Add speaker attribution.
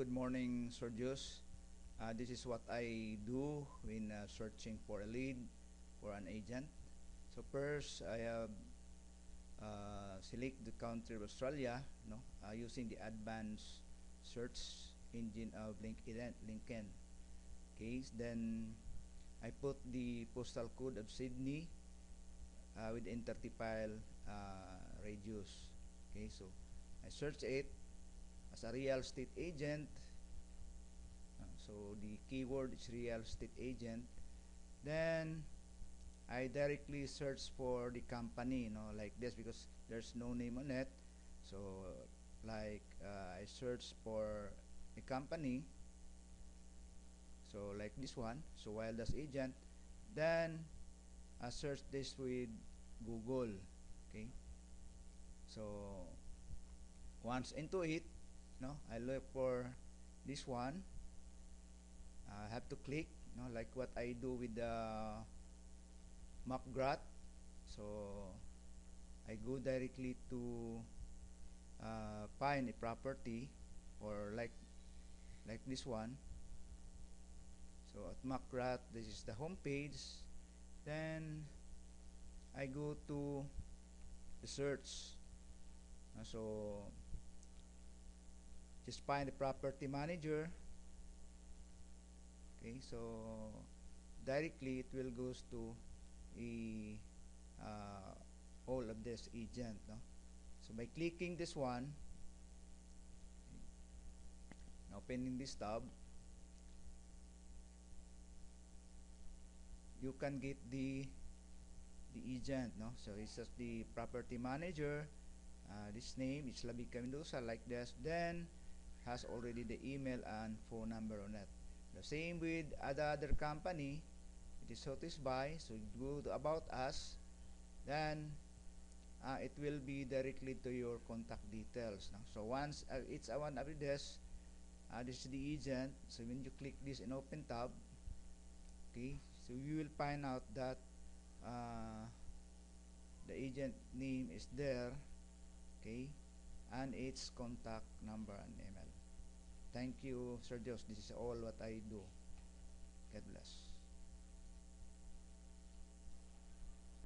Speaker 1: good morning, Sir Jus. This is what I do when searching for a lead for an agent. So first, I have select the country of Australia, using the advanced search engine of LinkedIn. Okay, then I put the postal code of Sydney within 30-mile radius. Okay, so I search it as a real estate agent. So the keyword is real estate agent. Then I directly search for the company, like this, because there's no name on it. So like I search for a company, so like this one, so Wildest Agent. Then I search this with Google. Okay, so once into it, I look for this one. I have to click, like what I do with the MapGrat. So I go directly to find a property, or like this one. So at MapGrat, this is the home page. Then I go to the search. So just find the property manager. Okay, so directly it will goes to a all of this agent, so by clicking this one, opening this tab, you can get the agent, so it's just the property manager. This name is Labica Mendoza, like this. Then has already the email and phone number on it. The same with other company. It is Satisfy. So go to About Us. Then it will be directly to your contact details. So once it's one of this, this is the agent. So when you click this in Open tab, okay, so you will find out that the agent name is there, okay, and its contact number and email. Thank you, Sir Jos. This is all what I do. God bless.